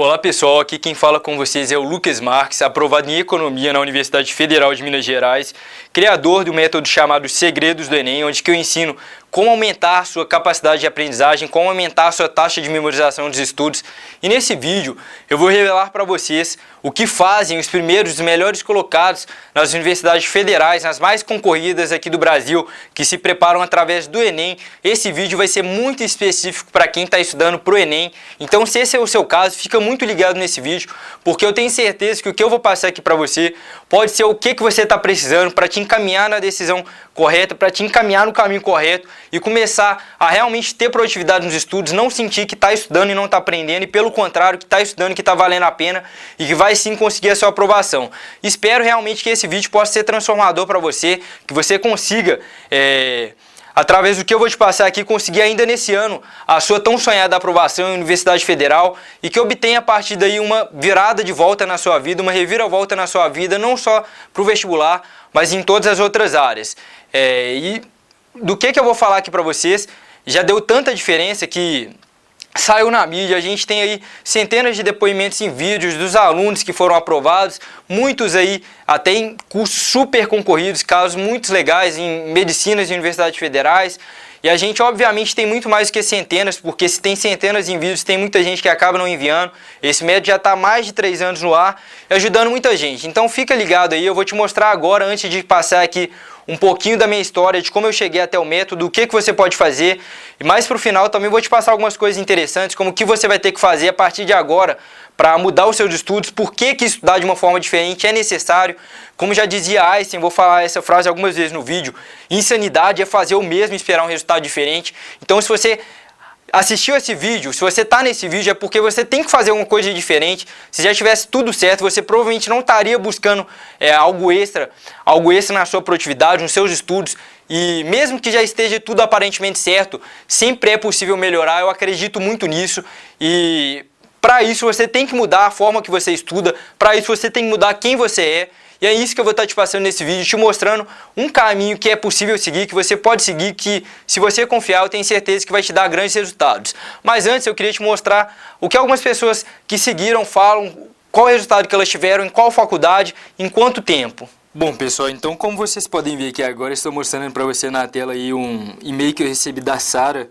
Olá pessoal, aqui quem fala com vocês é o Lucas Marques, aprovado em Economia na Universidade Federal de Minas Gerais, criador do método chamado Segredos do Enem, onde que eu ensino como aumentar a sua capacidade de aprendizagem, como aumentar a sua taxa de memorização dos estudos. E nesse vídeo eu vou revelar para vocês o que fazem os primeiros, os melhores colocados nas universidades federais, nas mais concorridas aqui do Brasil, que se preparam através do Enem. Esse vídeo vai ser muito específico para quem está estudando para o Enem, então se esse é o seu caso, fica muito ligado nesse vídeo, porque eu tenho certeza que o que eu vou passar aqui para você pode ser o que você está precisando para te encaminhar na decisão correta, para te encaminhar no caminho correto e começar a realmente ter produtividade nos estudos, não sentir que está estudando e não está aprendendo, e pelo contrário, que está estudando e que está valendo a pena e que vai sim conseguir a sua aprovação. Espero realmente que esse vídeo possa ser transformador para você, que você consiga, através do que eu vou te passar aqui, conseguir ainda nesse ano a sua tão sonhada aprovação em Universidade Federal e que obtenha a partir daí uma virada de volta na sua vida, uma reviravolta na sua vida, não só para o vestibular, mas em todas as outras áreas. E do que eu vou falar aqui para vocês, já deu tanta diferença que saiu na mídia, a gente tem aí centenas de depoimentos em vídeos dos alunos que foram aprovados, muitos aí até em cursos super concorridos, casos muito legais em medicinas e universidades federais. E a gente obviamente tem muito mais do que centenas, porque se tem centenas em vídeos, tem muita gente que acaba não enviando. Esse método já está há mais de 3 anos no ar, ajudando muita gente. Então fica ligado aí, eu vou te mostrar agora, antes de passar aqui um pouquinho da minha história, de como eu cheguei até o método, o que você pode fazer. E mais para o final também vou te passar algumas coisas interessantes, como o que você vai ter que fazer a partir de agora para mudar os seus estudos, por que estudar de uma forma diferente é necessário. Como já dizia Einstein, vou falar essa frase algumas vezes no vídeo, insanidade é fazer o mesmo e esperar um resultado diferente. Então se você assistiu esse vídeo, se você está nesse vídeo é porque você tem que fazer alguma coisa diferente. Se já tivesse tudo certo, você provavelmente não estaria buscando algo extra na sua produtividade, nos seus estudos. E mesmo que já esteja tudo aparentemente certo, sempre é possível melhorar, eu acredito muito nisso. E para isso você tem que mudar a forma que você estuda, para isso você tem que mudar quem você é. E é isso que eu vou estar te passando nesse vídeo, te mostrando um caminho que é possível seguir, que você pode seguir, que se você confiar eu tenho certeza que vai te dar grandes resultados. Mas antes eu queria te mostrar o que algumas pessoas que seguiram falam, qual é o resultado que elas tiveram, em qual faculdade, em quanto tempo. Bom pessoal, então como vocês podem ver aqui agora, estou mostrando para você na tela aí um e-mail que eu recebi da Sara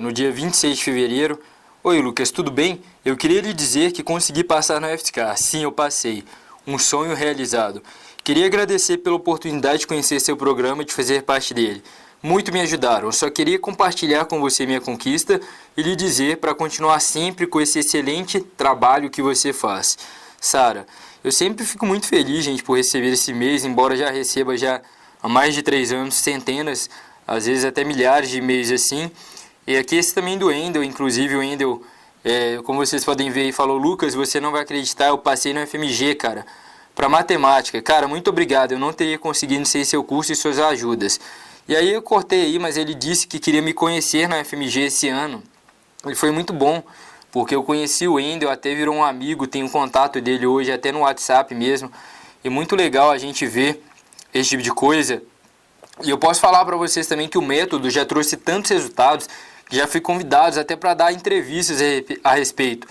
no dia 26 de fevereiro. Oi Lucas, tudo bem? Eu queria lhe dizer que consegui passar na UFSCar. Sim, eu passei. Um sonho realizado. Queria agradecer pela oportunidade de conhecer seu programa e de fazer parte dele. Muito me ajudaram. Eu só queria compartilhar com você minha conquista e lhe dizer para continuar sempre com esse excelente trabalho que você faz. Sara, eu sempre fico muito feliz, gente, por receber esse mês, embora já receba já há mais de 3 anos, centenas, às vezes até milhares de e-mails assim. E aqui esse também do Endel, inclusive o Endel, como vocês podem ver aí, falou: Lucas, você não vai acreditar, eu passei no FMG, cara, para matemática. Cara, muito obrigado, eu não teria conseguido sem seu curso e suas ajudas. E aí eu cortei aí, mas ele disse que queria me conhecer na FMG esse ano. E foi muito bom, porque eu conheci o Endel, até virou um amigo, tenho contato dele hoje, até no WhatsApp mesmo. E muito legal a gente ver esse tipo de coisa. E eu posso falar para vocês também que o método já trouxe tantos resultados, já fui convidado até para dar entrevistas a respeito.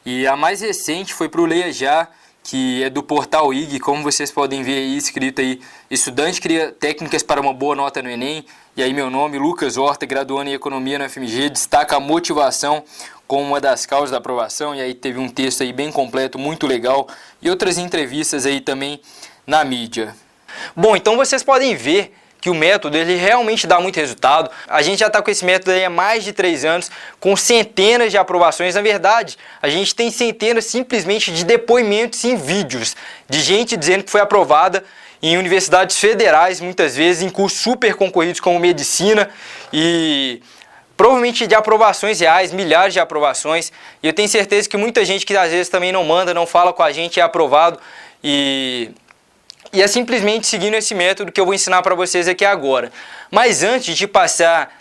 E a mais recente foi para o Leia Já, que é do portal IG, como vocês podem ver aí, escrito aí: estudante cria técnicas para uma boa nota no Enem. E aí meu nome, Lucas Horta, graduando em Economia na FMG, destaca a motivação como uma das causas da aprovação. E aí teve um texto aí bem completo, muito legal, e outras entrevistas aí também na mídia. Bom, então vocês podem ver que o método ele realmente dá muito resultado. A gente já está com esse método aí há mais de 3 anos, com centenas de aprovações. Na verdade, a gente tem centenas simplesmente de depoimentos em vídeos, de gente dizendo que foi aprovada em universidades federais, muitas vezes em cursos super concorridos como medicina, e provavelmente de aprovações reais, milhares de aprovações. E eu tenho certeza que muita gente que às vezes também não manda, não fala com a gente, é aprovado. E é simplesmente seguindo esse método que eu vou ensinar para vocês aqui agora. Mas antes de passar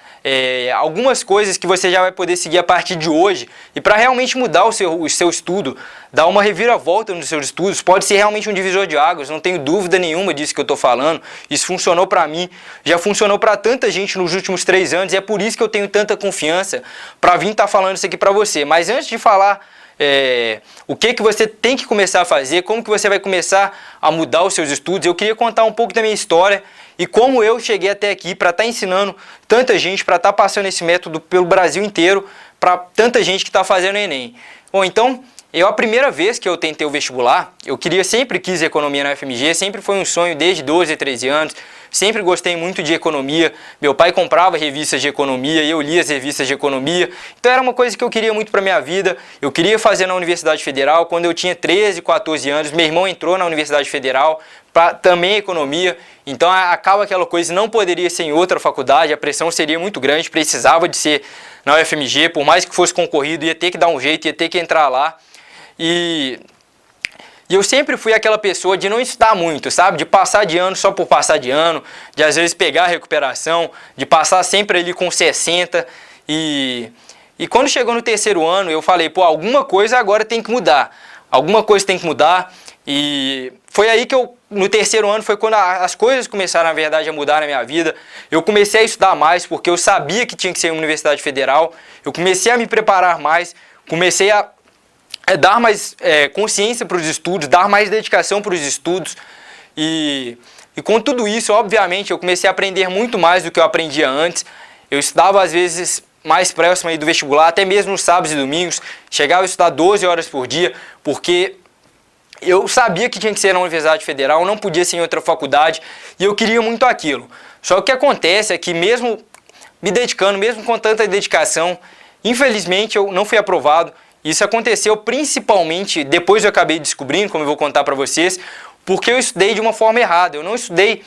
algumas coisas que você já vai poder seguir a partir de hoje, e para realmente mudar o seu estudo, dar uma reviravolta nos seus estudos, pode ser realmente um divisor de águas, não tenho dúvida nenhuma disso que eu estou falando. Isso funcionou para mim, já funcionou para tanta gente nos últimos 3 anos, e é por isso que eu tenho tanta confiança para vir estar falando isso aqui para você. Mas antes de falar o que você tem que começar a fazer, como que você vai começar a mudar os seus estudos. Eu queria contar um pouco da minha história e como eu cheguei até aqui para estar ensinando tanta gente, para estar passando esse método pelo Brasil inteiro, para tanta gente que está fazendo Enem. Bom, então, a primeira vez que eu tentei o vestibular, sempre quis economia na UFMG, sempre foi um sonho desde 12, 13 anos, sempre gostei muito de economia. Meu pai comprava revistas de economia e eu lia as revistas de economia, então era uma coisa que eu queria muito para minha vida. Eu queria fazer na Universidade Federal. Quando eu tinha 13, 14 anos, meu irmão entrou na Universidade Federal, também economia, então acaba aquela coisa, não poderia ser em outra faculdade, a pressão seria muito grande, precisava de ser na UFMG, por mais que fosse concorrido, ia ter que dar um jeito, ia ter que entrar lá. E eu sempre fui aquela pessoa de não estudar muito, sabe? De passar de ano só por passar de ano, de às vezes pegar a recuperação, de passar sempre ali com 60. E quando chegou no terceiro ano, eu falei, alguma coisa agora tem que mudar. Alguma coisa tem que mudar. E foi aí que no terceiro ano, foi quando as coisas começaram, na verdade, a mudar na minha vida. Eu comecei a estudar mais, porque eu sabia que tinha que ser uma universidade federal. Eu comecei a me preparar mais, comecei a dar mais consciência para os estudos, dar mais dedicação para os estudos. E com tudo isso, obviamente, eu comecei a aprender muito mais do que eu aprendia antes. Eu estudava, às vezes, mais próximo aí do vestibular, até mesmo nos sábados e domingos. Chegava a estudar 12 horas por dia, porque eu sabia que tinha que ser na Universidade Federal, não podia ser em outra faculdade, e eu queria muito aquilo. Só que o que acontece é que mesmo me dedicando, mesmo com tanta dedicação, infelizmente eu não fui aprovado. Isso aconteceu principalmente, depois eu acabei descobrindo, como eu vou contar para vocês, porque eu estudei de uma forma errada. Eu não estudei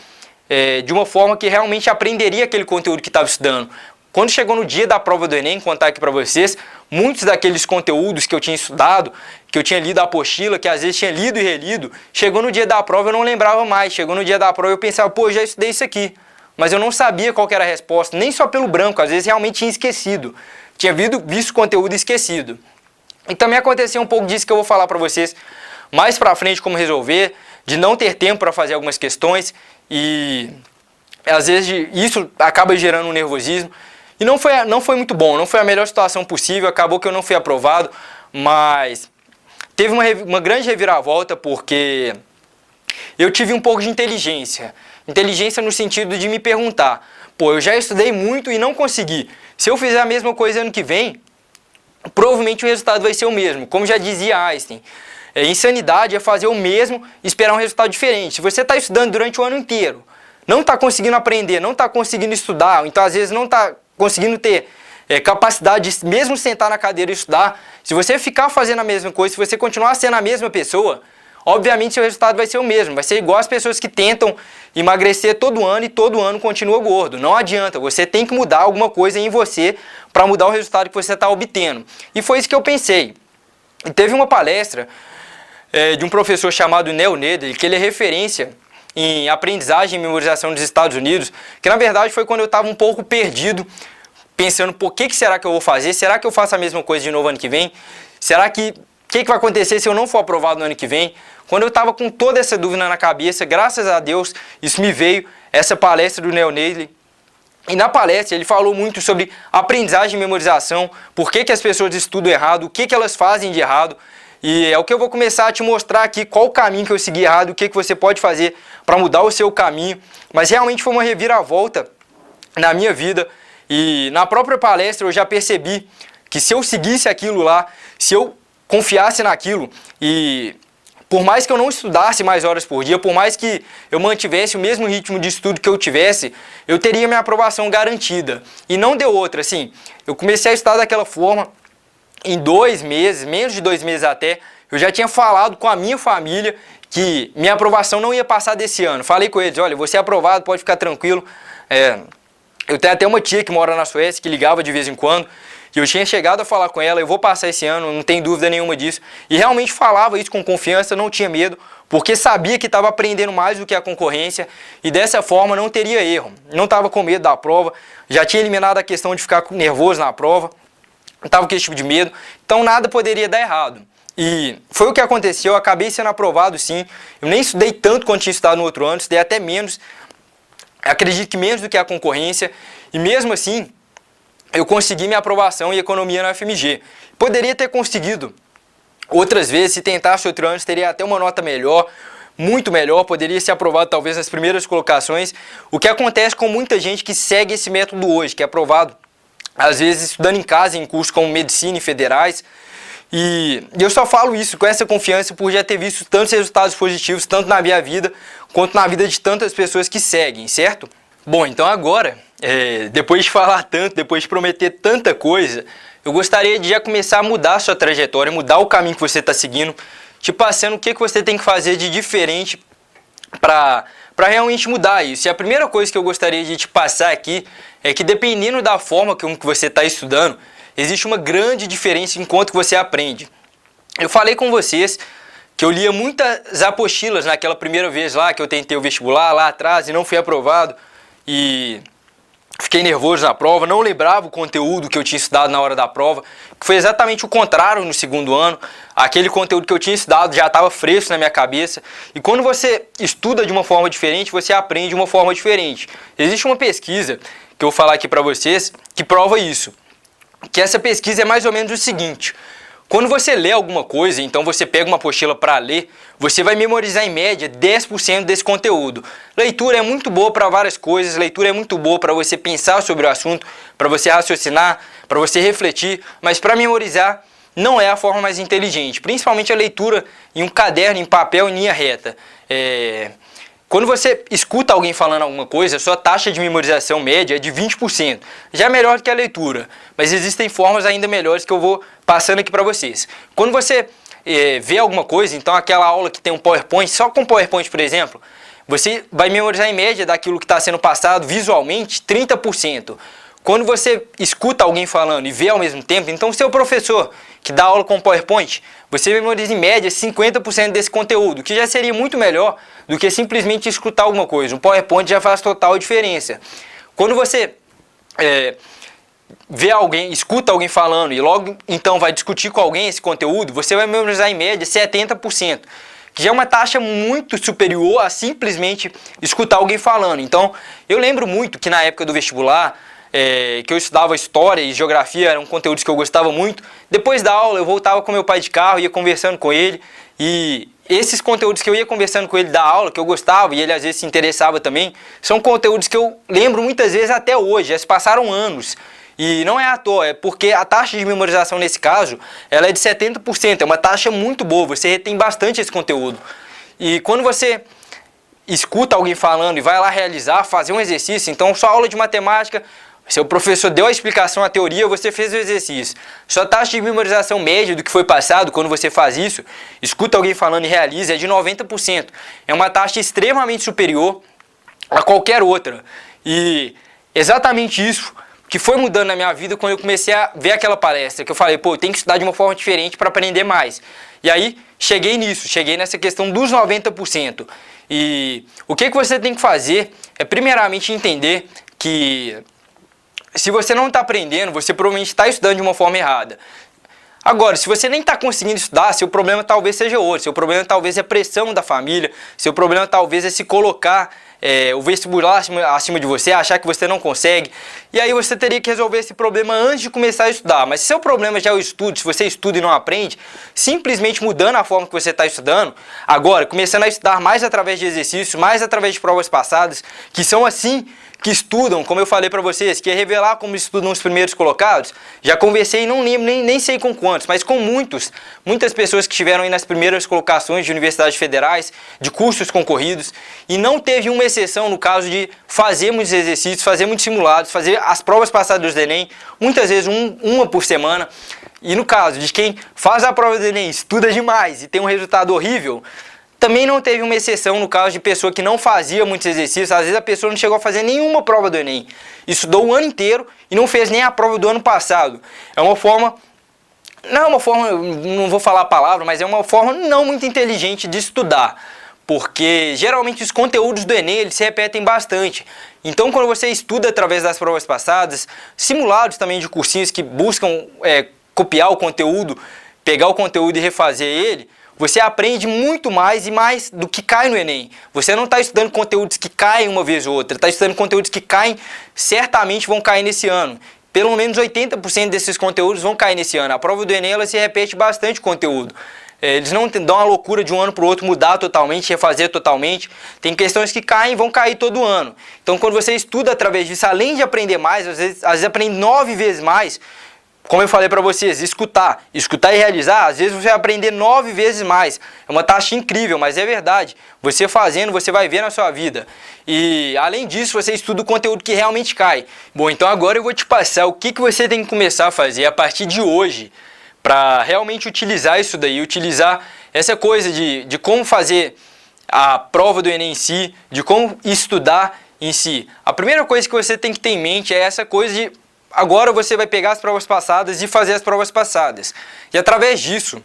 de uma forma que realmente aprenderia aquele conteúdo que estava estudando. Quando chegou no dia da prova do Enem, contar aqui para vocês, muitos daqueles conteúdos que eu tinha estudado, que eu tinha lido a apostila, que às vezes tinha lido e relido, chegou no dia da prova eu não lembrava mais. Chegou no dia da prova eu pensava, já estudei isso aqui. Mas eu não sabia qual que era a resposta, nem só pelo branco, às vezes realmente tinha esquecido. Tinha visto conteúdo esquecido. E também aconteceu um pouco disso que eu vou falar para vocês mais para frente, como resolver, de não ter tempo para fazer algumas questões e às vezes isso acaba gerando um nervosismo. E não foi muito bom, não foi a melhor situação possível, acabou que eu não fui aprovado, mas teve uma grande reviravolta porque eu tive um pouco de inteligência. Inteligência no sentido de me perguntar, eu já estudei muito e não consegui. Se eu fizer a mesma coisa ano que vem, provavelmente o resultado vai ser o mesmo. Como já dizia Einstein, insanidade é fazer o mesmo e esperar um resultado diferente. Se você está estudando durante o ano inteiro, não está conseguindo aprender, não está conseguindo estudar, então às vezes não está conseguindo ter capacidade de mesmo sentar na cadeira e estudar, se você ficar fazendo a mesma coisa, se você continuar sendo a mesma pessoa, obviamente seu resultado vai ser o mesmo. Vai ser igual as pessoas que tentam emagrecer todo ano e todo ano continua gordo. Não adianta, você tem que mudar alguma coisa em você para mudar o resultado que você está obtendo. E foi isso que eu pensei. E teve uma palestra de um professor chamado Neil Nedley, que ele é referência em aprendizagem e memorização dos Estados Unidos, que na verdade foi quando eu estava um pouco perdido, pensando, o que será que eu vou fazer? Será que eu faço a mesma coisa de novo ano que vem? Será que o que vai acontecer se eu não for aprovado no ano que vem? Quando eu estava com toda essa dúvida na cabeça, graças a Deus, isso me veio, essa palestra do Neil Nedley. E na palestra ele falou muito sobre aprendizagem e memorização, por que as pessoas estudam errado, o que elas fazem de errado. E é o que eu vou começar a te mostrar aqui, qual o caminho que eu segui errado, o que você pode fazer para mudar o seu caminho. Mas realmente foi uma reviravolta na minha vida. E na própria palestra eu já percebi que se eu seguisse aquilo lá, se eu confiasse naquilo e por mais que eu não estudasse mais horas por dia, por mais que eu mantivesse o mesmo ritmo de estudo que eu tivesse, eu teria minha aprovação garantida. E não deu outra, assim, eu comecei a estudar daquela forma, em 2 meses, menos de 2 meses até, eu já tinha falado com a minha família que minha aprovação não ia passar desse ano. Falei com eles, olha, você é aprovado, pode ficar tranquilo. Eu tenho até uma tia que mora na Suécia, que ligava de vez em quando, e eu tinha chegado a falar com ela, eu vou passar esse ano, não tem dúvida nenhuma disso. E realmente falava isso com confiança, não tinha medo, porque sabia que estava aprendendo mais do que a concorrência, e dessa forma não teria erro. Não estava com medo da prova, já tinha eliminado a questão de ficar nervoso na prova, não estava com esse tipo de medo, então nada poderia dar errado. E foi o que aconteceu, eu acabei sendo aprovado sim, eu nem estudei tanto quanto tinha estudado no outro ano, estudei até menos, acredito que menos do que a concorrência, e mesmo assim eu consegui minha aprovação em economia na UFMG. Poderia ter conseguido Outras vezes, se tentasse outro ano, teria até uma nota melhor, muito melhor, poderia ser aprovado talvez nas primeiras colocações. O que acontece com muita gente que segue esse método hoje, que é aprovado às vezes estudando em casa, em cursos como medicina e federais. E eu só falo isso com essa confiança por já ter visto tantos resultados positivos, tanto na minha vida, quanto na vida de tantas pessoas que seguem, certo? Bom, então agora, depois de falar tanto, depois de prometer tanta coisa, eu gostaria de já começar a mudar a sua trajetória, mudar o caminho que você está seguindo, te passando o que você tem que fazer de diferente para realmente mudar isso. E a primeira coisa que eu gostaria de te passar aqui é que, dependendo da forma que você está estudando, existe uma grande diferença enquanto você aprende. Eu falei com vocês que eu lia muitas apostilas naquela primeira vez lá, que eu tentei o vestibular lá atrás e não fui aprovado. E fiquei nervoso na prova, não lembrava o conteúdo que eu tinha estudado na hora da prova, que foi exatamente o contrário no segundo ano. Aquele conteúdo que eu tinha estudado já estava fresco na minha cabeça. E quando você estuda de uma forma diferente, você aprende de uma forma diferente. Existe uma pesquisa que eu vou falar aqui para vocês que prova isso. Que essa pesquisa é mais ou menos o seguinte: quando você lê alguma coisa, então você pega uma apostila para ler, você vai memorizar em média 10% desse conteúdo. Leitura é muito boa para várias coisas, leitura é muito boa para você pensar sobre o assunto, para você raciocinar, para você refletir, mas para memorizar não é a forma mais inteligente, principalmente a leitura em um caderno, em papel, em linha reta. Quando você escuta alguém falando alguma coisa, a sua taxa de memorização média é de 20%. Já é melhor que a leitura, mas existem formas ainda melhores que eu vou passando aqui para vocês. Quando você vê alguma coisa, então aquela aula que tem um PowerPoint, só com PowerPoint, por exemplo, você vai memorizar em média daquilo que está sendo passado visualmente 30%. Quando você escuta alguém falando e vê ao mesmo tempo, então o seu professor que dá aula com PowerPoint, você memoriza em média 50% desse conteúdo, que já seria muito melhor do que simplesmente escutar alguma coisa. Um PowerPoint já faz total diferença. Quando você vê alguém, escuta alguém falando e logo então vai discutir com alguém esse conteúdo, você vai memorizar em média 70%, que já é uma taxa muito superior a simplesmente escutar alguém falando. Então, eu lembro muito que na época do vestibular, que eu estudava história e geografia, eram conteúdos que eu gostava muito. Depois da aula eu voltava com meu pai de carro, ia conversando com ele, e esses conteúdos que eu ia conversando com ele da aula, que eu gostava e ele às vezes se interessava também, são conteúdos que eu lembro muitas vezes até hoje, já se passaram anos. E não é à toa, é porque a taxa de memorização nesse caso, ela é de 70%, é uma taxa muito boa, você retém bastante esse conteúdo. E quando você escuta alguém falando e vai lá realizar, fazer um exercício, então sua aula de matemática, seu professor deu a explicação, a teoria, você fez o exercício. Sua taxa de memorização média do que foi passado, quando você faz isso, escuta alguém falando e realiza, é de 90%. É uma taxa extremamente superior a qualquer outra. E exatamente isso que foi mudando na minha vida quando eu comecei a ver aquela palestra, que eu falei, eu tenho que estudar de uma forma diferente para aprender mais. E aí, cheguei nisso, cheguei nessa questão dos 90%. E o que você tem que fazer é, primeiramente, entender que se você não está aprendendo, você provavelmente está estudando de uma forma errada. Agora, se você nem está conseguindo estudar, seu problema talvez seja outro. Seu problema talvez é a pressão da família, seu problema talvez é se colocar o vestibular acima de você, achar que você não consegue. E aí você teria que resolver esse problema antes de começar a estudar. Mas se seu problema já é o estudo, se você estuda e não aprende, simplesmente mudando a forma que você está estudando, agora começando a estudar mais através de exercícios, mais através de provas passadas, que são assim que estudam, como eu falei para vocês, que é revelar como estudam os primeiros colocados. Já conversei, não lembro, nem sei com quantos, mas com muitas pessoas que estiveram aí nas primeiras colocações de universidades federais, de cursos concorridos, e não teve uma exceção no caso de fazer muitos exercícios, fazer muitos simulados, fazer as provas passadas do Enem, muitas vezes uma por semana. E no caso de quem faz a prova do Enem, estuda demais e tem um resultado horrível, também não teve uma exceção no caso de pessoa que não fazia muitos exercícios. Às vezes a pessoa não chegou a fazer nenhuma prova do Enem, estudou o ano inteiro e não fez nem a prova do ano passado. É uma forma, não vou falar a palavra, mas é uma forma não muito inteligente de estudar, porque geralmente os conteúdos do Enem eles se repetem bastante. Então, quando você estuda através das provas passadas, simulados também de cursinhos que buscam copiar o conteúdo, pegar o conteúdo e refazer ele, você aprende muito mais e mais do que cai no Enem. Você não está estudando conteúdos que caem uma vez ou outra, está estudando conteúdos que caem, certamente vão cair nesse ano. pelo menos 80% desses conteúdos vão cair nesse ano. A prova do Enem, ela se repete bastante conteúdo. Eles não dão uma loucura de um ano para o outro mudar totalmente, refazer totalmente. Tem questões que caem e vão cair todo ano. Então, quando você estuda através disso, além de aprender mais, às vezes aprende 9 vezes mais. Como eu falei para vocês, escutar e realizar, às vezes você vai aprender 9 vezes mais. É uma taxa incrível, mas é verdade. Você fazendo, você vai ver na sua vida. E além disso, você estuda o conteúdo que realmente cai. Bom, então agora eu vou te passar o que você tem que começar a fazer a partir de hoje para realmente utilizar isso daí, utilizar essa coisa de como fazer a prova do Enem em si, de como estudar em si. A primeira coisa que você tem que ter em mente é essa coisa de agora você vai pegar as provas passadas e fazer as provas passadas. E através disso,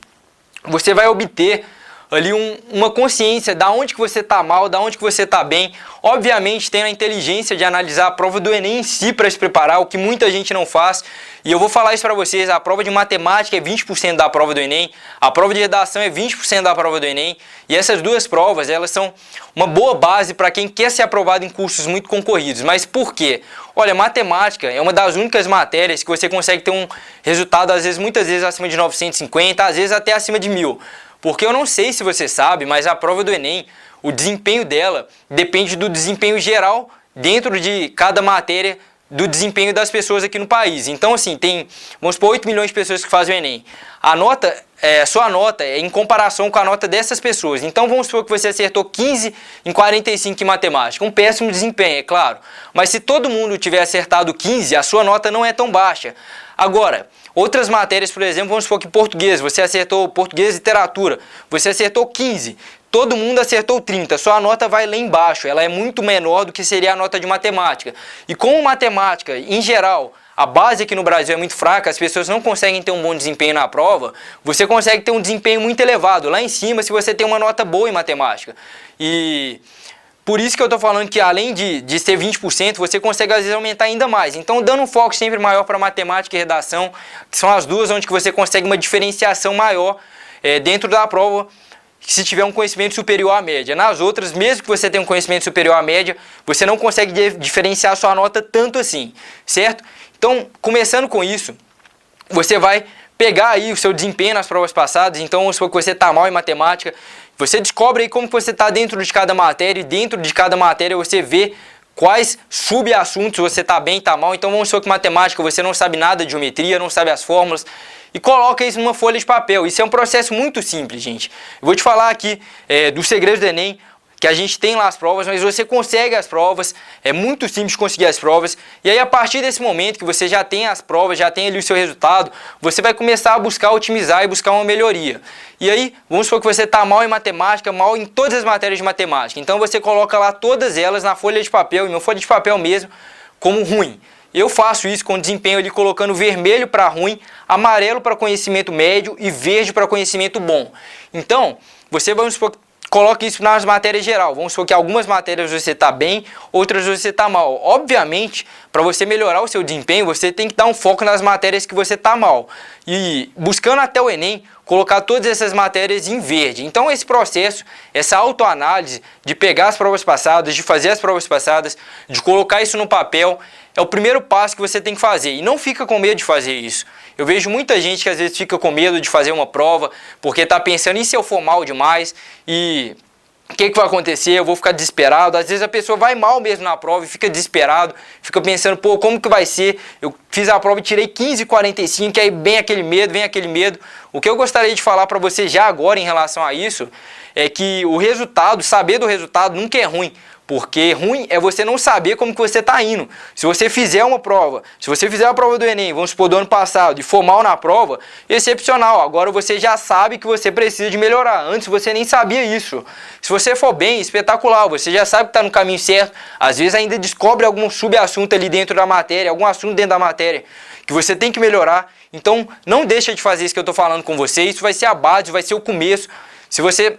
você vai obter ali uma consciência da onde que você está mal, da onde que você está bem. Obviamente, tendo a inteligência de analisar a prova do Enem em si para se preparar, o que muita gente não faz. E eu vou falar isso para vocês, a prova de matemática é 20% da prova do Enem, a prova de redação é 20% da prova do Enem. E essas duas provas, elas são uma boa base para quem quer ser aprovado em cursos muito concorridos. Mas por quê? Olha, matemática é uma das únicas matérias que você consegue ter um resultado, às vezes, muitas vezes acima de 950, às vezes até acima de 1000. Porque eu não sei se você sabe, mas a prova do Enem, o desempenho dela depende do desempenho geral dentro de cada matéria, do desempenho das pessoas aqui no país. Então, assim, tem, vamos supor, 8 milhões de pessoas que fazem o Enem. A nota, sua nota é em comparação com a nota dessas pessoas. Então, vamos supor que você acertou 15 em 45 em matemática. Um péssimo desempenho, é claro. Mas se todo mundo tiver acertado 15, a sua nota não é tão baixa. Agora, outras matérias, por exemplo, vamos supor que português, você acertou português e literatura, você acertou 15, todo mundo acertou 30, sua nota vai lá embaixo, ela é muito menor do que seria a nota de matemática. E como matemática, em geral, a base aqui no Brasil é muito fraca, as pessoas não conseguem ter um bom desempenho na prova, você consegue ter um desempenho muito elevado lá em cima se você tem uma nota boa em matemática. E por isso que eu estou falando que além de ser 20%, você consegue às vezes aumentar ainda mais. Então, dando um foco sempre maior para matemática e redação, que são as duas onde que você consegue uma diferenciação maior dentro da prova, se tiver um conhecimento superior à média. Nas outras, mesmo que você tenha um conhecimento superior à média, você não consegue diferenciar a sua nota tanto assim, certo? Então, começando com isso, você vai pegar aí o seu desempenho nas provas passadas. Então, vamos supor que você está mal em matemática, você descobre aí como você está dentro de cada matéria, e dentro de cada matéria você vê quais subassuntos você está bem, está mal. Então vamos supor que matemática você não sabe nada de geometria, não sabe as fórmulas, e coloca isso numa folha de papel. Isso é um processo muito simples, gente. Eu vou te falar aqui dos segredos do Enem, que a gente tem lá as provas, mas você consegue as provas, é muito simples conseguir as provas, e aí a partir desse momento que você já tem as provas, já tem ali o seu resultado, você vai começar a buscar otimizar e buscar uma melhoria. E aí, vamos supor que você está mal em matemática, mal em todas as matérias de matemática, então você coloca lá todas elas na folha de papel, em uma folha de papel mesmo, como ruim. Eu faço isso com desempenho ali colocando vermelho para ruim, amarelo para conhecimento médio e verde para conhecimento bom. Então, vamos supor que coloque isso nas matérias geral. Vamos supor que algumas matérias você está bem, outras você está mal. Obviamente, para você melhorar o seu desempenho, você tem que dar um foco nas matérias que você está mal. E buscando até o Enem, colocar todas essas matérias em verde. Então esse processo, essa autoanálise de pegar as provas passadas, de fazer as provas passadas, de colocar isso no papel, é o primeiro passo que você tem que fazer. E não fica com medo de fazer isso. Eu vejo muita gente que às vezes fica com medo de fazer uma prova, porque está pensando, e se eu for mal demais? E o que vai acontecer? Eu vou ficar desesperado. Às vezes a pessoa vai mal mesmo na prova e fica desesperado, fica pensando, pô, como que vai ser? Eu fiz a prova e tirei 15,45, aí vem aquele medo, O que eu gostaria de falar para você já agora em relação a isso, é que o resultado, saber do resultado nunca é ruim. Porque ruim é você não saber como que você está indo. Se você fizer uma prova, se você fizer a prova do Enem, vamos supor do ano passado, e for mal na prova, excepcional. Agora você já sabe que você precisa de melhorar. Antes você nem sabia isso. Se você for bem, espetacular. Você já sabe que está no caminho certo. Às vezes ainda descobre algum subassunto ali dentro da matéria, algum assunto dentro da matéria que você tem que melhorar. Então não deixa de fazer isso que eu estou falando com você. Isso vai ser a base, vai ser o começo. Se você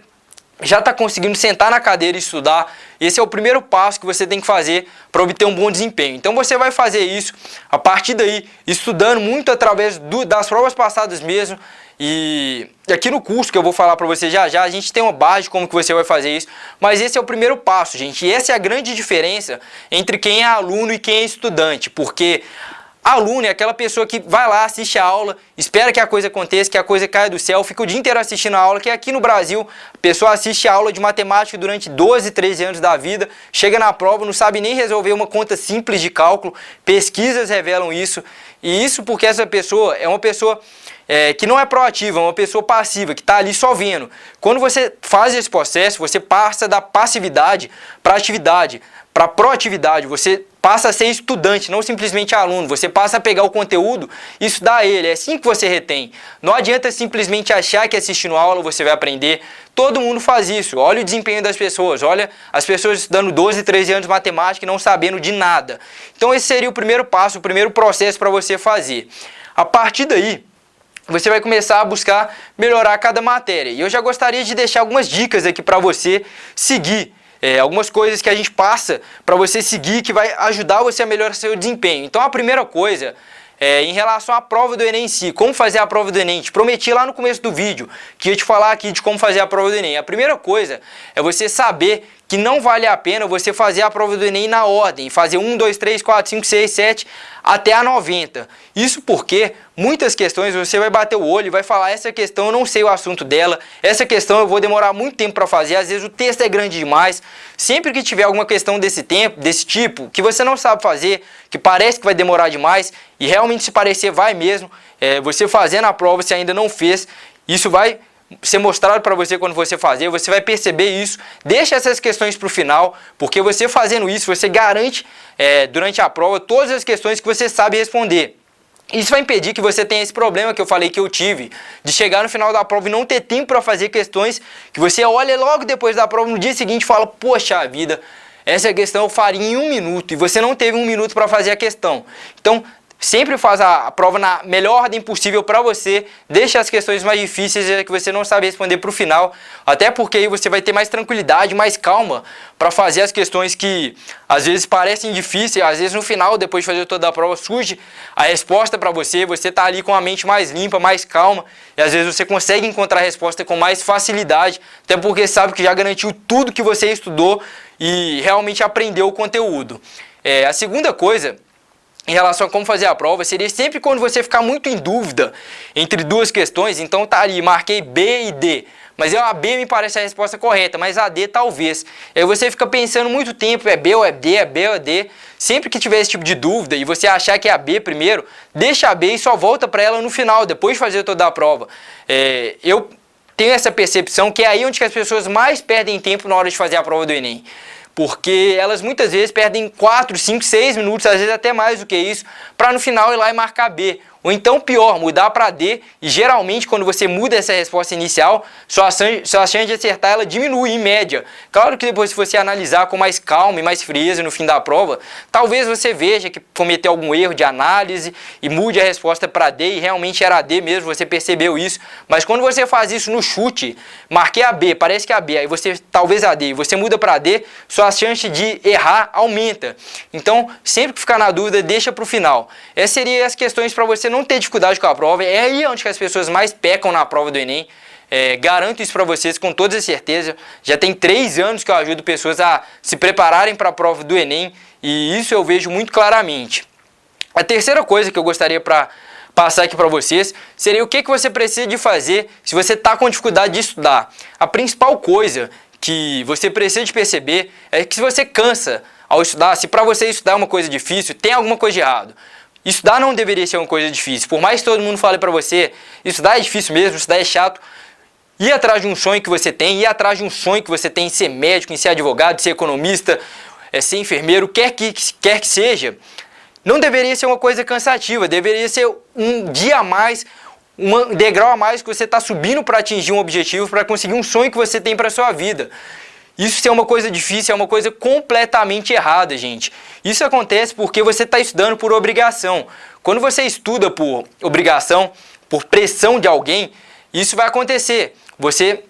já está conseguindo sentar na cadeira e estudar, esse é o primeiro passo que você tem que fazer para obter um bom desempenho. Então você vai fazer isso a partir daí, estudando muito através das provas passadas mesmo. E aqui no curso que eu vou falar para você já, a gente tem uma base de como que você vai fazer isso. Mas esse é o primeiro passo, gente. E essa é a grande diferença entre quem é aluno e quem é estudante. Porque Aluno é aquela pessoa que vai lá, assiste a aula, espera que a coisa aconteça, que a coisa caia do céu, fica o dia inteiro assistindo a aula, que aqui no Brasil a pessoa assiste a aula de matemática durante 12, 13 anos da vida, chega na prova, não sabe nem resolver uma conta simples de cálculo, pesquisas revelam isso, e isso porque essa pessoa é uma pessoa que não é proativa, é uma pessoa passiva, que está ali só vendo. Quando você faz esse processo, você passa da passividade para atividade, para proatividade, você passa a ser estudante, não simplesmente aluno, você passa a pegar o conteúdo e estudar ele, é assim que você retém. Não adianta simplesmente achar que assistindo aula você vai aprender, todo mundo faz isso, olha o desempenho das pessoas, olha as pessoas estudando 12, 13 anos de matemática e não sabendo de nada. Então esse seria o primeiro passo, o primeiro processo para você fazer. A partir daí, você vai começar a buscar melhorar cada matéria. E eu já gostaria de deixar algumas dicas aqui para você seguir. Algumas coisas que a gente passa para você seguir que vai ajudar você a melhorar seu desempenho. Então a primeira coisa em relação à prova do Enem em si, como fazer a prova do Enem. Te prometi lá no começo do vídeo que ia te falar aqui de como fazer a prova do Enem. A primeira coisa é você saber que não vale a pena você fazer a prova do Enem na ordem, fazer 1, 2, 3, 4, 5, 6, 7 até a 90. Isso porque muitas questões você vai bater o olho e vai falar: essa questão eu não sei o assunto dela, essa questão eu vou demorar muito tempo para fazer, às vezes o texto é grande demais. Sempre que tiver alguma questão desse tipo, que você não sabe fazer, que parece que vai demorar demais, e realmente se parecer vai mesmo, você fazendo a prova, se ainda não fez, isso vai ser mostrado para você quando você fazer, você vai perceber isso. Deixa essas questões para o final, porque você fazendo isso, você garante durante a prova todas as questões que você sabe responder. Isso vai impedir que você tenha esse problema que eu falei que eu tive, de chegar no final da prova e não ter tempo para fazer questões que você olha logo depois da prova, no dia seguinte e fala: poxa vida, essa questão eu faria em 1 minuto, e você não teve 1 minuto para fazer a questão. Então, sempre faz a prova na melhor ordem possível para você, deixa as questões mais difíceis que você não sabe responder para o final, até porque aí você vai ter mais tranquilidade, mais calma para fazer as questões que às vezes parecem difíceis, às vezes no final, depois de fazer toda a prova, surge a resposta para você, você está ali com a mente mais limpa, mais calma, e às vezes você consegue encontrar a resposta com mais facilidade, até porque sabe que já garantiu tudo que você estudou e realmente aprendeu o conteúdo. A segunda coisa em relação a como fazer a prova seria sempre quando você ficar muito em dúvida entre duas questões. Então tá ali, marquei B e D, mas a B me parece a resposta correta, mas a D talvez. Aí você fica pensando muito tempo, é B ou é D, é B ou é D. Sempre que tiver esse tipo de dúvida e você achar que é a B primeiro, deixa a B e só volta para ela no final, depois de fazer toda a prova. Eu tenho essa percepção que é aí onde as pessoas mais perdem tempo na hora de fazer a prova do Enem. Porque elas muitas vezes perdem 4, 5, 6 minutos, às vezes até mais do que isso, para no final ir lá e marcar B. Ou então pior, mudar para D, e geralmente quando você muda essa resposta inicial, sua chance de acertar ela diminui em média. Claro que depois, se você analisar com mais calma e mais frieza no fim da prova, talvez você veja que cometeu algum erro de análise e mude a resposta para D, e realmente era D mesmo, você percebeu isso. Mas quando você faz isso no chute, marquei a B, parece que é a B, aí você talvez a D, e você muda para D, sua chance de errar aumenta. Então, sempre que ficar na dúvida, deixa para o final. Essas seriam as questões para você não ter dificuldade com a prova. É aí onde as pessoas mais pecam na prova do Enem. Garanto isso para vocês com toda certeza. Já tem 3 anos que eu ajudo pessoas a se prepararem para a prova do Enem, e isso eu vejo muito claramente. A terceira coisa que eu gostaria para passar aqui para vocês seria o que você precisa de fazer se você está com dificuldade de estudar. A principal coisa que você precisa de perceber é que se você cansa ao estudar, se para você estudar é uma coisa difícil, tem alguma coisa de errado. Estudar não deveria ser uma coisa difícil. Por mais que todo mundo fale para você, estudar é difícil mesmo, estudar é chato. Ir atrás de um sonho que você tem, ir atrás de um sonho que você tem em ser médico, em ser advogado, ser economista, ser enfermeiro, quer que seja, não deveria ser uma coisa cansativa, deveria ser um dia a mais, um degrau a mais que você está subindo para atingir um objetivo, para conseguir um sonho que você tem para a sua vida. Isso é uma coisa difícil, é uma coisa completamente errada, gente. Isso acontece porque você está estudando por obrigação. Quando você estuda por obrigação, por pressão de alguém, isso vai acontecer. Você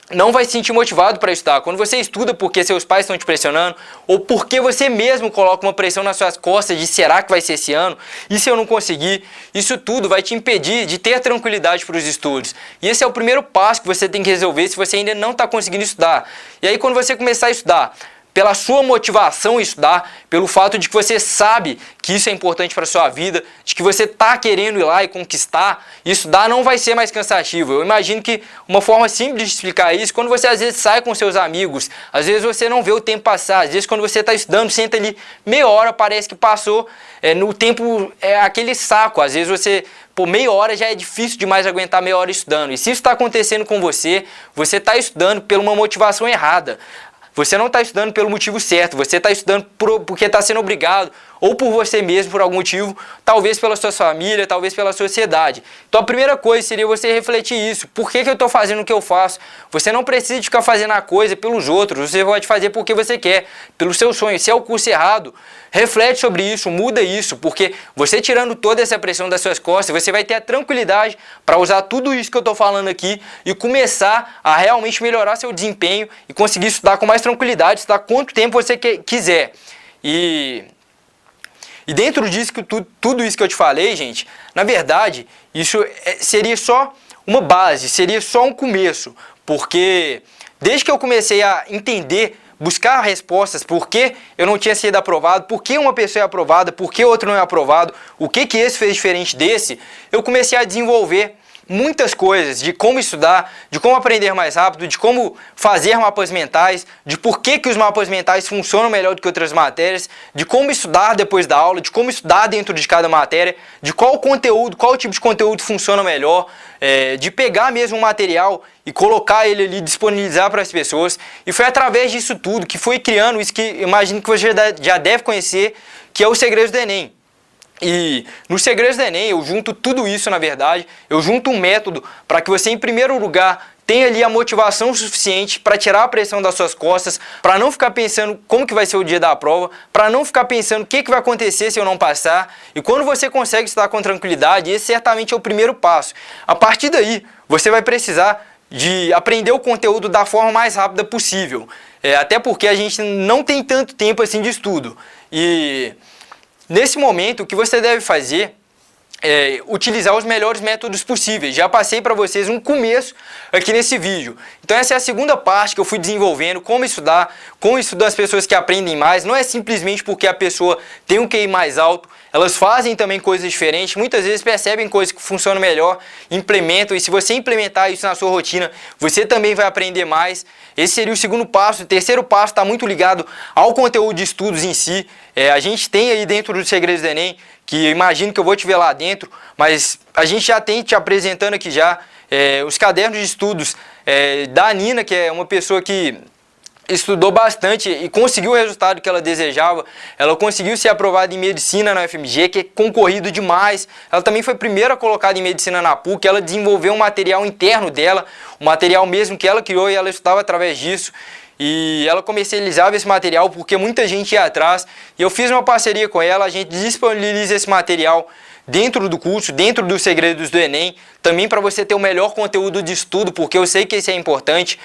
não vai se sentir motivado para estudar. Quando você estuda porque seus pais estão te pressionando, ou porque você mesmo coloca uma pressão nas suas costas de será que vai ser esse ano? E se eu não conseguir? Isso tudo vai te impedir de ter tranquilidade para os estudos. E esse é o primeiro passo que você tem que resolver se você ainda não está conseguindo estudar. E aí quando você começar a estudar, pela sua motivação em estudar, pelo fato de que você sabe que isso é importante para a sua vida, de que você está querendo ir lá e conquistar, estudar não vai ser mais cansativo. Eu imagino que uma forma simples de explicar isso, quando você às vezes sai com seus amigos, às vezes você não vê o tempo passar, às vezes quando você está estudando, senta ali meia hora, parece que passou, no tempo é aquele saco, às vezes você... Por meia hora já é difícil demais aguentar meia hora estudando. E se isso está acontecendo com você, você está estudando por uma motivação errada. Você não está estudando pelo motivo certo, você está estudando porque está sendo obrigado, ou por você mesmo, por algum motivo, talvez pela sua família, talvez pela sociedade. Então a primeira coisa seria você refletir isso. Por que eu estou fazendo o que eu faço? Você não precisa ficar fazendo a coisa pelos outros, você pode fazer porque você quer, pelo seu sonho. Se é o curso errado, reflete sobre isso, muda isso, porque você tirando toda essa pressão das suas costas, você vai ter a tranquilidade para usar tudo isso que eu estou falando aqui e começar a realmente melhorar seu desempenho e conseguir estudar com mais tranquilidade, estudar quanto tempo você quiser. E dentro disso, tudo isso que eu te falei, gente, na verdade, isso seria só uma base, seria só um começo, porque desde que eu comecei a entender, buscar respostas, por que eu não tinha sido aprovado, por que uma pessoa é aprovada, por que outro não é aprovado, o que esse fez diferente desse, eu comecei a desenvolver muitas coisas de como estudar, de como aprender mais rápido, de como fazer mapas mentais, de por que os mapas mentais funcionam melhor do que outras matérias, de como estudar depois da aula, de como estudar dentro de cada matéria, de qual conteúdo, qual tipo de conteúdo funciona melhor, de pegar mesmo um material e colocar ele ali, disponibilizar para as pessoas. E foi através disso tudo que fui criando isso que imagino que você já deve conhecer, que é o Segredos do Enem. E nos Segredos do Enem eu junto tudo isso, na verdade, eu junto um método para que você, em primeiro lugar, tenha ali a motivação suficiente para tirar a pressão das suas costas, para não ficar pensando como que vai ser o dia da prova, para não ficar pensando o que vai acontecer se eu não passar. E quando você consegue estudar com tranquilidade, esse certamente é o primeiro passo. A partir daí, você vai precisar de aprender o conteúdo da forma mais rápida possível. Até porque a gente não tem tanto tempo assim de estudo. E nesse momento, o que você deve fazer é utilizar os melhores métodos possíveis. Já passei para vocês um começo aqui nesse vídeo. Então essa é a segunda parte que eu fui desenvolvendo, como estudar as pessoas que aprendem mais. Não é simplesmente porque a pessoa tem um QI mais alto, elas fazem também coisas diferentes, muitas vezes percebem coisas que funcionam melhor, implementam, e se você implementar isso na sua rotina, você também vai aprender mais. Esse seria o segundo passo. O terceiro passo está muito ligado ao conteúdo de estudos em si. A gente tem aí dentro dos Segredos do Enem, que eu imagino que eu vou te ver lá dentro, mas a gente já tem te apresentando aqui já os cadernos de estudos da Nina, que é uma pessoa que estudou bastante e conseguiu o resultado que ela desejava. Ela conseguiu ser aprovada em medicina na UFMG, que é concorrido demais. Ela também foi primeira colocada em medicina na PUC. Ela desenvolveu um material interno dela, um material mesmo que ela criou, e ela estudava através disso. E ela comercializava esse material porque muita gente ia atrás. E eu fiz uma parceria com ela, a gente disponibiliza esse material dentro do curso, dentro dos Segredos do Enem, também para você ter o melhor conteúdo de estudo, porque eu sei que isso é importante.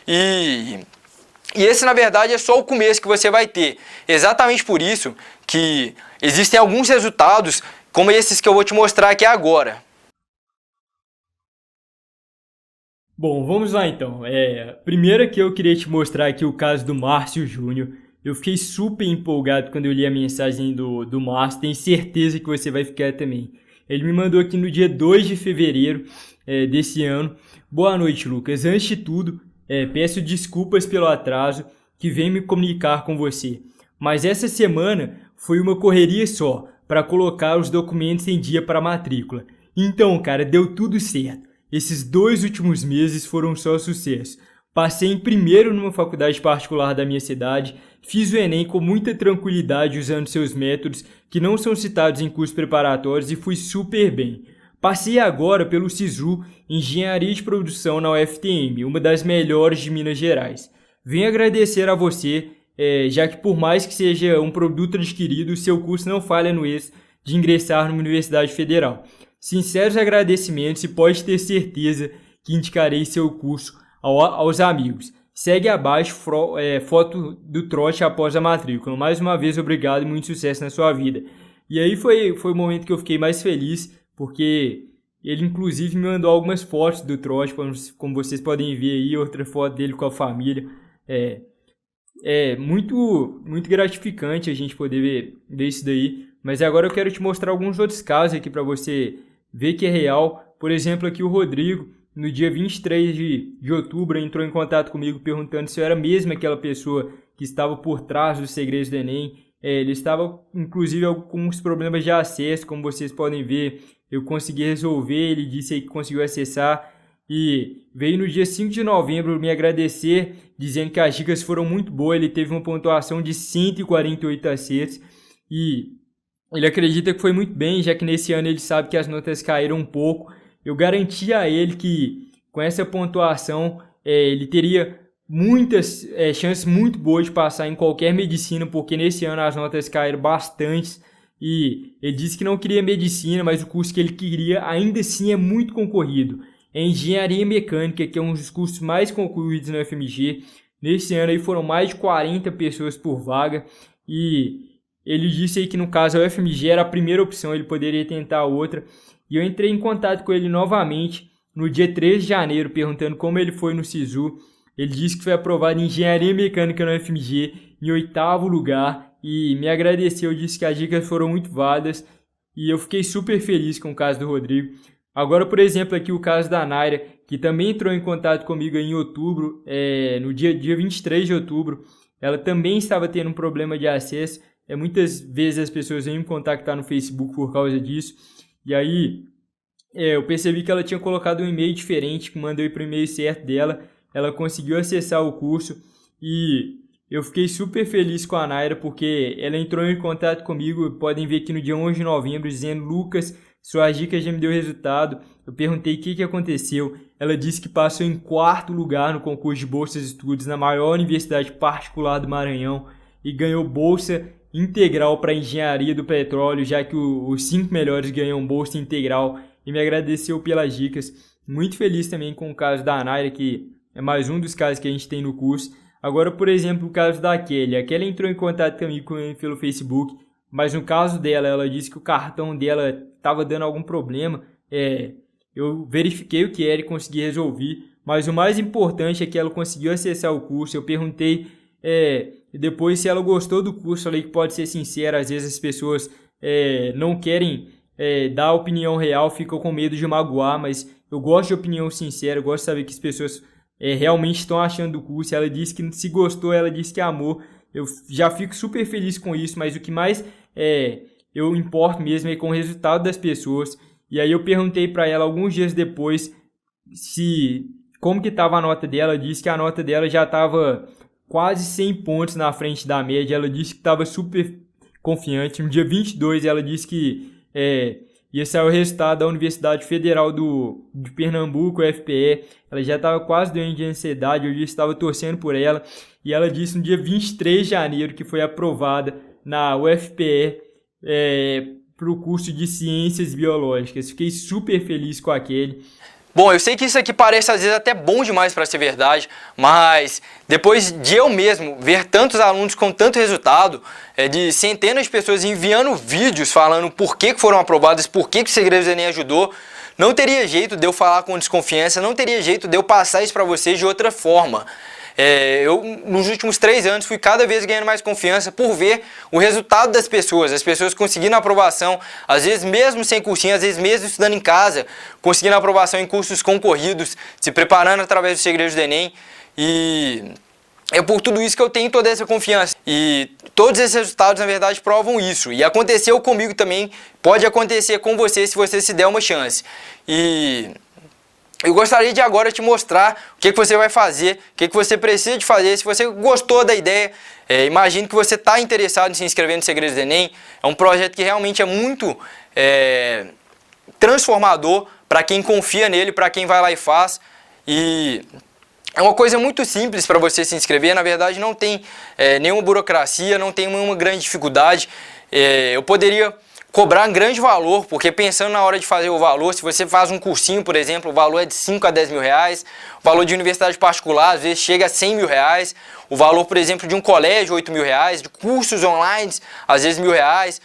E esse, na verdade, é só o começo que você vai ter. Exatamente por isso que existem alguns resultados, como esses que eu vou te mostrar aqui agora. Bom, vamos lá então. Primeiro que eu queria te mostrar aqui o caso do Márcio Júnior. Eu fiquei super empolgado quando eu li a mensagem do Márcio, tenho certeza que você vai ficar também. Ele me mandou aqui no dia 2 de fevereiro desse ano. Boa noite, Lucas. Antes de tudo, peço desculpas pelo atraso que venho me comunicar com você. Mas essa semana foi uma correria só para colocar os documentos em dia para a matrícula. Então, cara, deu tudo certo. Esses 2 últimos meses foram só sucesso. Passei em primeiro numa faculdade particular da minha cidade, fiz o Enem com muita tranquilidade usando seus métodos que não são citados em cursos preparatórios e fui super bem. Passei agora pelo SISU, Engenharia de Produção na UFTM, uma das melhores de Minas Gerais. Venho agradecer a você, já que por mais que seja um produto adquirido, seu curso não falha no êxito de ingressar numa universidade federal. Sinceros agradecimentos e pode ter certeza que indicarei seu curso aos amigos. Segue abaixo foto do trote após a matrícula. Mais uma vez, obrigado e muito sucesso na sua vida. E aí foi o momento que eu fiquei mais feliz, porque ele inclusive me mandou algumas fotos do trote, como vocês podem ver aí, outra foto dele com a família. é muito gratificante a gente poder ver isso daí. Mas agora eu quero te mostrar alguns outros casos aqui para você ver que é real. Por exemplo, aqui o Rodrigo, no dia 23 de outubro, entrou em contato comigo perguntando se eu era mesmo aquela pessoa que estava por trás dos segredos do Enem. Ele estava, inclusive, com uns problemas de acesso, como vocês podem ver. Eu consegui resolver, ele disse aí que conseguiu acessar. E veio no dia 5 de novembro me agradecer, dizendo que as dicas foram muito boas. Ele teve uma pontuação de 148 acertos. E ele acredita que foi muito bem, já que nesse ano ele sabe que as notas caíram um pouco. Eu garanti a ele que com essa pontuação ele teria muitas chances muito boas de passar em qualquer medicina, porque nesse ano as notas caíram bastante. E ele disse que não queria medicina, mas o curso que ele queria ainda assim é muito concorrido. É engenharia mecânica, que é um dos cursos mais concorridos na UFMG. Nesse ano aí foram mais de 40 pessoas por vaga. E ele disse aí que no caso a UFMG era a primeira opção, ele poderia tentar outra. E eu entrei em contato com ele novamente no dia 3 de janeiro, perguntando como ele foi no SISU. Ele disse que foi aprovado em Engenharia Mecânica na UFMG, em 8º lugar, e me agradeceu, disse que as dicas foram muito válidas, e eu fiquei super feliz com o caso do Rodrigo. Agora, por exemplo, aqui o caso da Naira, que também entrou em contato comigo em outubro, no dia 23 de outubro. Ela também estava tendo um problema de acesso. Muitas vezes as pessoas vêm me contactar no Facebook por causa disso. E aí eu percebi que ela tinha colocado um e-mail diferente, que mandei para o e-mail certo dela. Ela conseguiu acessar o curso e eu fiquei super feliz com a Naira, porque ela entrou em contato comigo. Podem ver aqui no dia 11 de novembro, dizendo: Lucas, suas dicas já me deu resultado. Eu perguntei o que aconteceu. Ela disse que passou em 4º lugar no concurso de bolsas de estudos na maior universidade particular do Maranhão e ganhou bolsa integral para engenharia do petróleo, já que os 5 melhores ganham bolsa integral, e me agradeceu pelas dicas. Muito feliz também com o caso da Naira, que é mais um dos casos que a gente tem no curso. Agora, por exemplo, o caso da Kelly. A Kelly entrou em contato comigo pelo Facebook, mas no caso dela, ela disse que o cartão dela estava dando algum problema. Eu verifiquei o que era e consegui resolver, mas o mais importante é que ela conseguiu acessar o curso. Eu perguntei depois se ela gostou do curso. Falei que pode ser sincera, às vezes as pessoas não querem dar a opinião real, ficam com medo de magoar, mas eu gosto de opinião sincera, eu gosto de saber que as pessoas realmente estão achando do curso. Ela disse que se gostou, ela disse que amou. Eu já fico super feliz com isso, mas o que mais eu importo mesmo é com o resultado das pessoas. E aí eu perguntei para ela alguns dias depois como que estava a nota dela. Ela disse que a nota dela já estava quase 100 pontos na frente da média. Ela disse que estava super confiante. No dia 22 ela disse que ia sair o resultado da Universidade Federal de Pernambuco, UFPE. Ela já estava quase doente de ansiedade. Eu disse que estava torcendo por ela. E ela disse no dia 23 de janeiro que foi aprovada na UFPE para o curso de Ciências Biológicas. Fiquei super feliz com aquele. Bom, eu sei que isso aqui parece às vezes até bom demais para ser verdade, mas depois de eu mesmo ver tantos alunos com tanto resultado, de centenas de pessoas enviando vídeos falando por que foram aprovadas, por que o Segredos do Enem ajudou, não teria jeito de eu falar com desconfiança, não teria jeito de eu passar isso para vocês de outra forma. Eu, nos últimos 3 anos, fui cada vez ganhando mais confiança por ver o resultado das pessoas, as pessoas conseguindo aprovação, às vezes mesmo sem cursinho, às vezes mesmo estudando em casa, conseguindo aprovação em cursos concorridos, se preparando através dos Segredos do Enem. E é por tudo isso que eu tenho toda essa confiança. E todos esses resultados, na verdade, provam isso. E aconteceu comigo também, pode acontecer com você se você se der uma chance. E eu gostaria de agora te mostrar o que você vai fazer, o que você precisa de fazer. Se você gostou da ideia, imagino que você está interessado em se inscrever no Segredos do Enem. É um projeto que realmente é muito transformador para quem confia nele, para quem vai lá e faz. E é uma coisa muito simples para você se inscrever. Na verdade, não tem nenhuma burocracia, não tem nenhuma grande dificuldade. Eu poderia cobrar um grande valor, porque pensando na hora de fazer o valor, se você faz um cursinho, por exemplo, o valor é de 5 a 10 mil reais, o valor de universidade particular às vezes chega a 100 mil reais, o valor, por exemplo, de um colégio, 8 mil reais, de cursos online, às vezes 1.000 reais,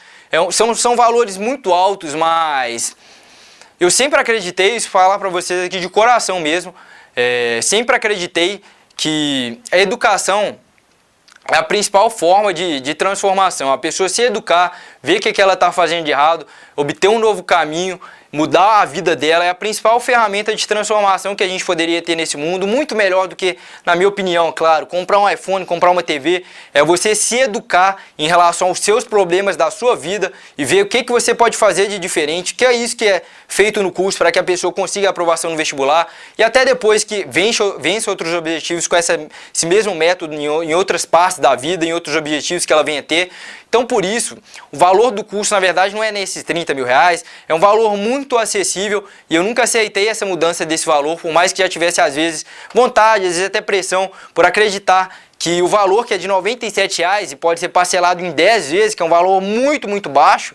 são valores muito altos, mas eu sempre acreditei, isso falar para vocês aqui de coração mesmo, sempre acreditei que a educação, é a principal forma de transformação. A pessoa se educar, ver o que ela está fazendo de errado, obter um novo caminho, mudar a vida dela é a principal ferramenta de transformação que a gente poderia ter nesse mundo, muito melhor do que, na minha opinião, claro, comprar um iPhone, comprar uma TV, é você se educar em relação aos seus problemas da sua vida e ver o que você pode fazer de diferente, que é isso que é feito no curso para que a pessoa consiga a aprovação no vestibular e até depois que vença outros objetivos com esse mesmo método em outras partes da vida, em outros objetivos que ela venha ter. Então, por isso, o valor do curso, na verdade, não é nesses 30 mil reais, é um valor muito acessível e eu nunca aceitei essa mudança desse valor, por mais que já tivesse, às vezes, vontade, às vezes até pressão, por acreditar que o valor que é de R$ 97 reais e pode ser parcelado em 10 vezes, que é um valor muito, muito baixo,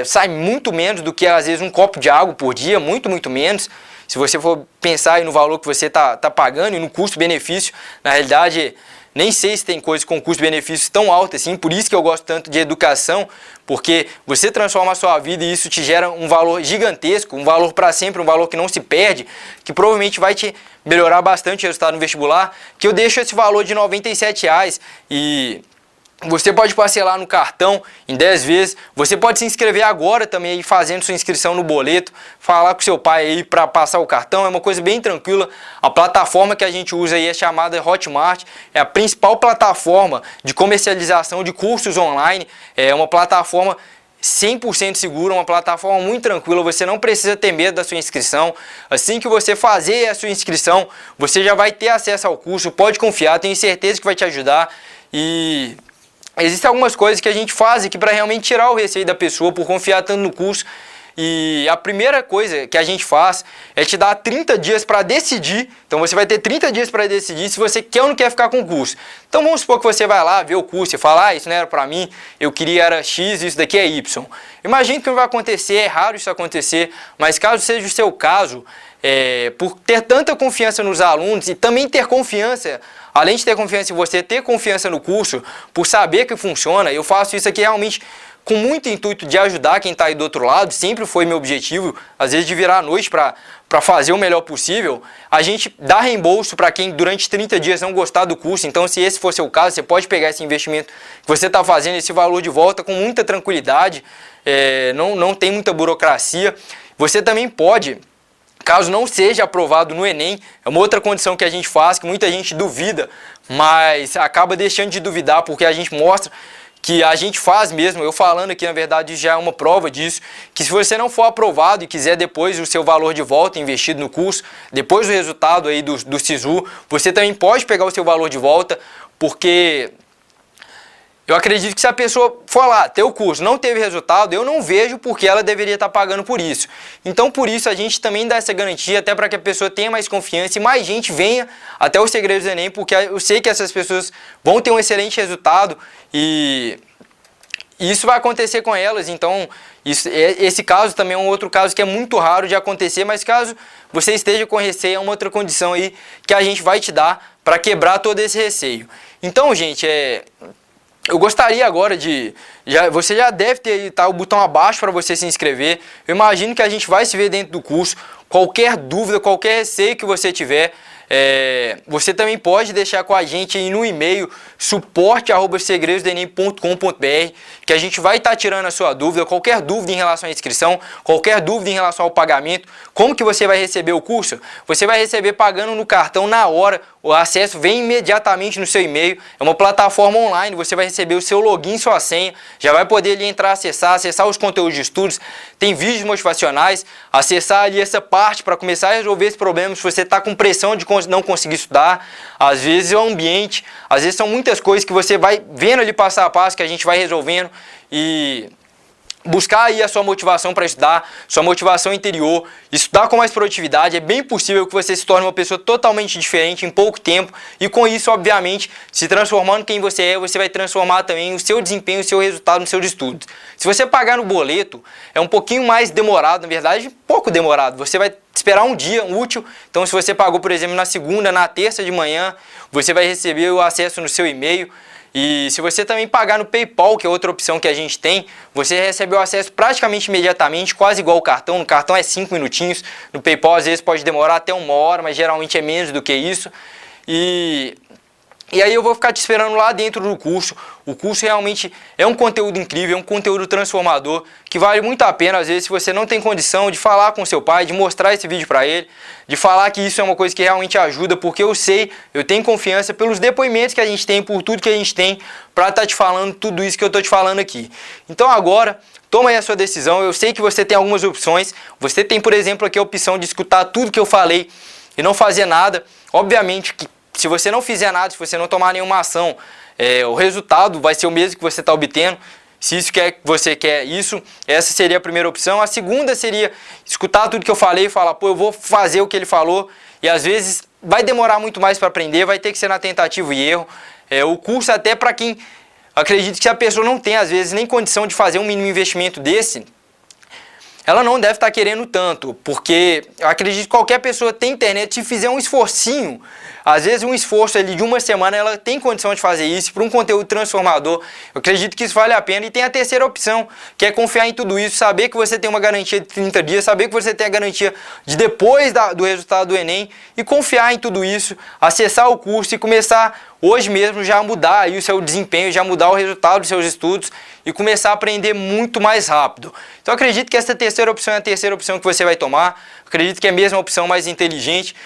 sai muito menos do que, às vezes, um copo de água por dia, muito, muito menos. Se você for pensar aí no valor que você está pagando e no custo-benefício, na realidade, nem sei se tem coisa com custo-benefício tão alto assim, por isso que eu gosto tanto de educação, porque você transforma a sua vida e isso te gera um valor gigantesco, um valor para sempre, um valor que não se perde, que provavelmente vai te melhorar bastante o resultado no vestibular, que eu deixo esse valor de R$ 97 reais e você pode parcelar no cartão em 10 vezes, você pode se inscrever agora também aí fazendo sua inscrição no boleto, falar com seu pai aí para passar o cartão, é uma coisa bem tranquila. A plataforma que a gente usa aí é chamada Hotmart, é a principal plataforma de comercialização de cursos online, é uma plataforma 100% segura, uma plataforma muito tranquila, você não precisa ter medo da sua inscrição. Assim que você fazer a sua inscrição, você já vai ter acesso ao curso, pode confiar, tenho certeza que vai te ajudar. E existem algumas coisas que a gente faz aqui para realmente tirar o receio da pessoa por confiar tanto no curso. E a primeira coisa que a gente faz é te dar 30 dias para decidir. Então você vai ter 30 dias para decidir se você quer ou não quer ficar com o curso. Então vamos supor que você vai lá ver o curso e fala, isso não era para mim, eu queria era X, isso daqui é Y. Imagine que não vai acontecer, é raro isso acontecer, mas caso seja o seu caso, por ter tanta confiança nos alunos e também ter confiança, além de ter confiança em você, ter confiança no curso, por saber que funciona, eu faço isso aqui realmente com muito intuito de ajudar quem está aí do outro lado, sempre foi meu objetivo, às vezes de virar à noite para fazer o melhor possível. A gente dá reembolso para quem durante 30 dias não gostar do curso, então se esse for seu caso, você pode pegar esse investimento que você está fazendo, esse valor de volta com muita tranquilidade, não tem muita burocracia. Você também pode, caso não seja aprovado no Enem, é uma outra condição que a gente faz, que muita gente duvida, mas acaba deixando de duvidar porque a gente mostra que a gente faz mesmo. Eu falando aqui, na verdade, já é uma prova disso, que se você não for aprovado e quiser depois o seu valor de volta investido no curso, depois do resultado aí do SISU, você também pode pegar o seu valor de volta, porque eu acredito que se a pessoa for lá, ter o curso, não teve resultado, eu não vejo porque ela deveria estar pagando por isso. Então, por isso, a gente também dá essa garantia, até para que a pessoa tenha mais confiança e mais gente venha até os Segredos do Enem, porque eu sei que essas pessoas vão ter um excelente resultado e isso vai acontecer com elas. Então, esse caso também é um outro caso que é muito raro de acontecer, mas caso você esteja com receio, é uma outra condição aí que a gente vai te dar para quebrar todo esse receio. Então, gente, eu gostaria agora você já deve ter o botão abaixo para você se inscrever. Eu imagino que a gente vai se ver dentro do curso. Qualquer dúvida, qualquer receio que você tiver, você também pode deixar com a gente aí no e-mail suporte@segredosdoenem.com.br, que a gente vai estar tirando a sua dúvida, qualquer dúvida em relação à inscrição, qualquer dúvida em relação ao pagamento. Como que você vai receber o curso? Você vai receber pagando no cartão na hora, o acesso vem imediatamente no seu e-mail, é uma plataforma online, você vai receber o seu login e sua senha, já vai poder ali entrar, acessar os conteúdos de estudos, tem vídeos motivacionais, acessar ali essa parte para começar a resolver esse problema. Se você está com pressão de não conseguir estudar, às vezes é o ambiente, às vezes são muitas coisas que você vai vendo ali passo a passo, que a gente vai resolvendo e buscar aí a sua motivação para estudar, sua motivação interior, estudar com mais produtividade. É bem possível que você se torne uma pessoa totalmente diferente em pouco tempo e com isso, obviamente, se transformando quem você é, você vai transformar também o seu desempenho, o seu resultado nos seus estudos. Se você pagar no boleto, é um pouquinho mais demorado, na verdade, pouco demorado. Você vai esperar um dia útil, então se você pagou, por exemplo, na segunda, na terça de manhã, você vai receber o acesso no seu e-mail. E se você também pagar no PayPal, que é outra opção que a gente tem, você recebe o acesso praticamente imediatamente, quase igual o cartão. No cartão é 5 minutinhos, no PayPal às vezes pode demorar até 1 hora, mas geralmente é menos do que isso. E E aí eu vou ficar te esperando lá dentro do curso. O curso realmente é um conteúdo incrível, é um conteúdo transformador, que vale muito a pena, às vezes, se você não tem condição de falar com seu pai, de mostrar esse vídeo para ele, de falar que isso é uma coisa que realmente ajuda, porque eu sei, eu tenho confiança pelos depoimentos que a gente tem, por tudo que a gente tem, para estar te falando tudo isso que eu estou te falando aqui. Então agora, toma aí a sua decisão. Eu sei que você tem algumas opções. Você tem, por exemplo, aqui a opção de escutar tudo que eu falei e não fazer nada. Obviamente que se você não fizer nada, se você não tomar nenhuma ação, o resultado vai ser o mesmo que você está obtendo. Se isso você quer isso, essa seria a primeira opção. A segunda seria escutar tudo que eu falei e falar, pô, eu vou fazer o que ele falou. E às vezes vai demorar muito mais para aprender, vai ter que ser na tentativa e erro. O curso até para quem, acredito que se a pessoa não tem às vezes nem condição de fazer um mínimo investimento desse, ela não deve estar querendo tanto, porque eu acredito que qualquer pessoa tem internet, se fizer um esforcinho, às vezes um esforço ali de uma semana, ela tem condição de fazer isso para um conteúdo transformador. Eu acredito que isso vale a pena. E tem a terceira opção, que é confiar em tudo isso, saber que você tem uma garantia de 30 dias, saber que você tem a garantia de depois do resultado do Enem, e confiar em tudo isso, acessar o curso e começar hoje mesmo já mudar aí o seu desempenho, já mudar o resultado dos seus estudos e começar a aprender muito mais rápido. Então acredito que essa terceira opção é a terceira opção que você vai tomar. Acredito que é mesmo a opção mais inteligente.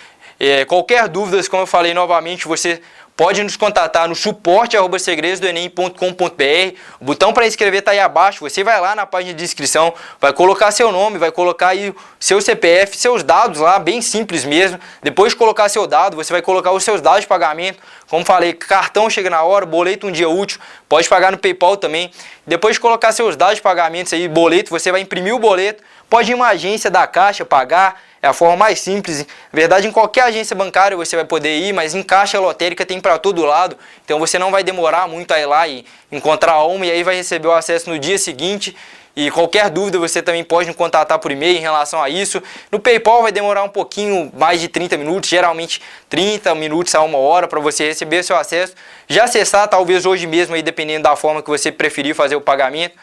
Qualquer dúvida, como eu falei novamente, você pode nos contatar no suporte@segredosdoenem.com.br. O botão para inscrever está aí abaixo. Você vai lá na página de inscrição, vai colocar seu nome, vai colocar aí o seu CPF, seus dados lá, bem simples mesmo. Depois de colocar seu dado, você vai colocar os seus dados de pagamento. Como falei, cartão chega na hora, boleto um dia útil, pode pagar no PayPal também. Depois de colocar seus dados de pagamentos aí, boleto, você vai imprimir o boleto, pode ir em uma agência da Caixa pagar. É a forma mais simples. Na verdade, em qualquer agência bancária você vai poder ir, mas em caixa lotérica tem para todo lado. Então você não vai demorar muito a ir lá e encontrar uma, e aí vai receber o acesso no dia seguinte. E qualquer dúvida você também pode nos contatar por e-mail em relação a isso. No PayPal vai demorar um pouquinho mais de 30 minutos, geralmente 30 minutos a 1 hora para você receber seu acesso. Já acessar talvez hoje mesmo, aí, dependendo da forma que você preferir fazer o pagamento.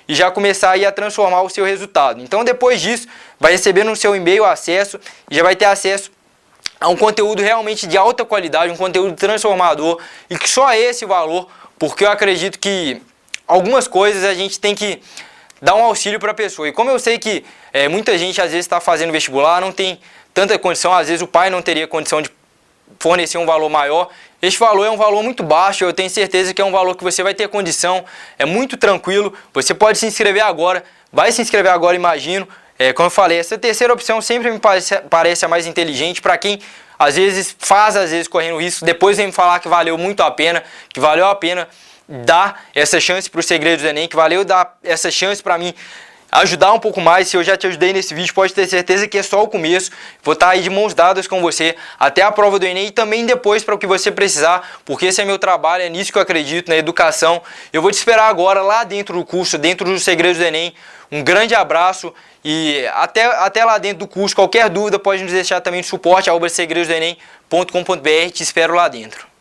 E já começar aí a transformar o seu resultado. Então depois disso, vai receber no seu e-mail acesso e já vai ter acesso a um conteúdo realmente de alta qualidade, um conteúdo transformador, e que só esse valor, porque eu acredito que algumas coisas a gente tem que dar um auxílio para a pessoa. E como eu sei que muita gente às vezes está fazendo vestibular, não tem tanta condição, às vezes o pai não teria condição de fornecer um valor maior. Este valor é um valor muito baixo, eu tenho certeza que é um valor que você vai ter condição, é muito tranquilo, você pode se inscrever agora, vai se inscrever agora, imagino. Como eu falei, essa terceira opção sempre me parece a mais inteligente para quem às vezes correndo risco, depois vem me falar que valeu muito a pena, que valeu a pena dar essa chance para os segredos do Enem, que valeu dar essa chance para mim ajudar um pouco mais. Se eu já te ajudei nesse vídeo, pode ter certeza que é só o começo. Vou estar aí de mãos dadas com você até a prova do Enem e também depois para o que você precisar, porque esse é meu trabalho, é nisso que eu acredito, na educação. Eu vou te esperar agora lá dentro do curso, dentro dos segredos do Enem. Um grande abraço e até lá dentro do curso. Qualquer dúvida pode nos deixar também no suporte @segredosdoenem.com.br. Te espero lá dentro.